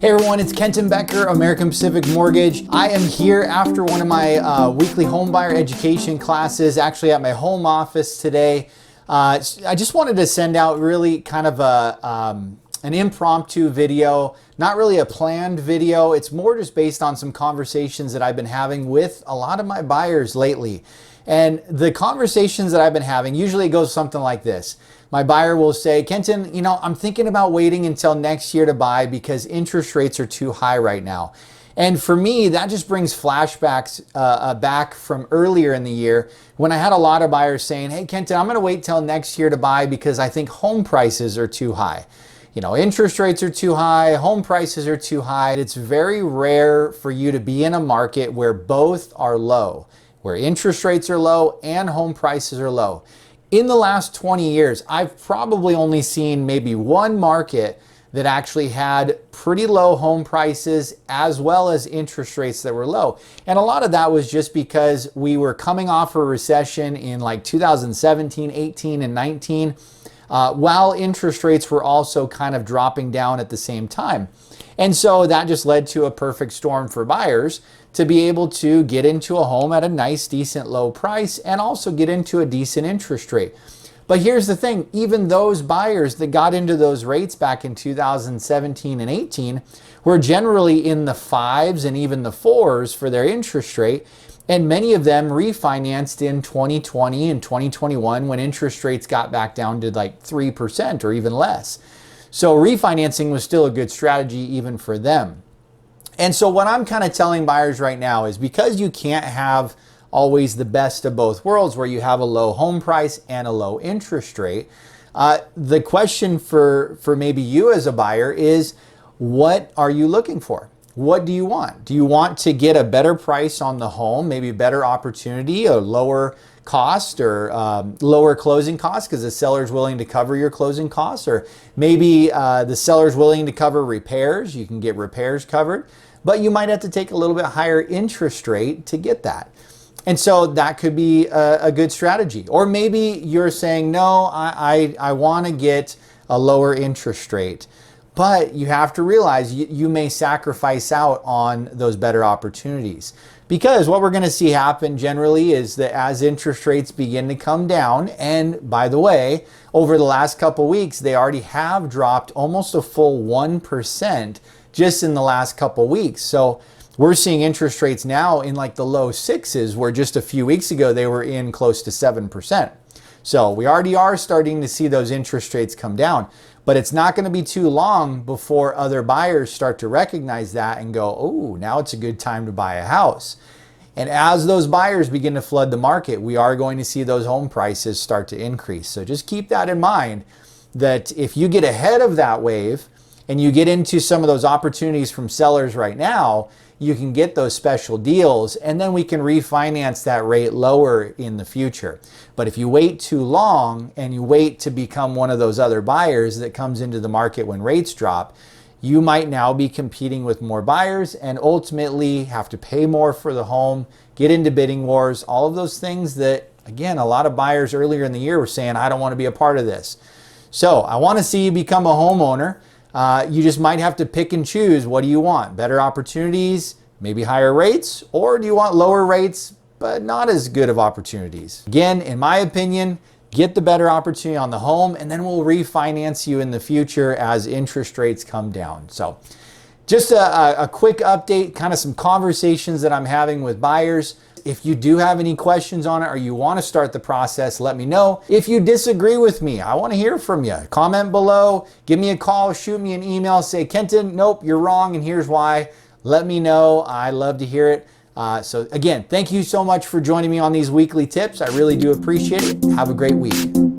Hey everyone, it's Kenton Becker, American Pacific Mortgage. I am here after one of my weekly homebuyer education classes, actually at my home office today. I just wanted to send out really kind of an impromptu video, not really a planned video. It's more just based on some conversations that I've been having with a lot of my buyers lately. And the conversations that I've been having, usually it goes something like this. My buyer will say, Kenton, I'm thinking about waiting until next year to buy because interest rates are too high right now. And for me, that just brings flashbacks back from earlier in the year when I had a lot of buyers saying, hey, Kenton, I'm going to wait till next year to buy because I think home prices are too high. Interest rates are too high, home prices are too high. It's very rare for you to be in a market where both are low, where interest rates are low and home prices are low. In the last 20 years, I've probably only seen maybe one market that actually had pretty low home prices as well as interest rates that were low. And a lot of that was just because we were coming off a recession in like 2017, 18, and 19, while interest rates were also kind of dropping down at the same time. And so that just led to a perfect storm for buyers to be able to get into a home at a nice, decent, low price and also get into a decent interest rate. But here's the thing, even those buyers that got into those rates back in 2017 and 18 were generally in the 5s and even the 4s for their interest rate. And many of them refinanced in 2020 and 2021 when interest rates got back down to like 3% or even less. So refinancing was still a good strategy even for them. And so what I'm kind of telling buyers right now is because you can't have always the best of both worlds where you have a low home price and a low interest rate, the question for maybe you as a buyer is, what are you looking for? What do you want? Do you want to get a better price on the home, maybe a better opportunity, a lower cost or lower closing costs because the seller's willing to cover your closing costs, or maybe the seller's willing to cover repairs, you can get repairs covered, but you might have to take a little bit higher interest rate to get that. And so that could be a good strategy. Or maybe you're saying, no, I want to get a lower interest rate. But you have to realize you may sacrifice out on those better opportunities. Because what we're going to see happen generally is that as interest rates begin to come down, and by the way, over the last couple weeks, they already have dropped almost a full 1% just in the last couple weeks. So we're seeing interest rates now in like the low 6s, where just a few weeks ago they were in close to 7%. So we already are starting to see those interest rates come down. But it's not going to be too long before other buyers start to recognize that and go, oh, now it's a good time to buy a house. And as those buyers begin to flood the market, we are going to see those home prices start to increase. So just keep that in mind, that if you get ahead of that wave and you get into some of those opportunities from sellers right now, you can get those special deals and then we can refinance that rate lower in the future. But if you wait too long and you wait to become one of those other buyers that comes into the market when rates drop, you might now be competing with more buyers and ultimately have to pay more for the home, get into bidding wars, all of those things that, again, a lot of buyers earlier in the year were saying, I don't want to be a part of this. So I want to see you become a homeowner. You just might have to pick and choose. What do you want? Better opportunities, maybe higher rates, or do you want lower rates but not as good of opportunities? Again, in my opinion, get the better opportunity on the home and then we'll refinance you in the future as interest rates come down. So just a quick update, kind of some conversations that I'm having with buyers. If you do have any questions on it or you want to start the process, let me know. If you disagree with me, I want to hear from you. Comment below, give me a call, shoot me an email, say, Kenton, nope, you're wrong and here's why. Let me know. I love to hear it. So again, thank you so much for joining me on these weekly tips. I really do appreciate it. Have a great week.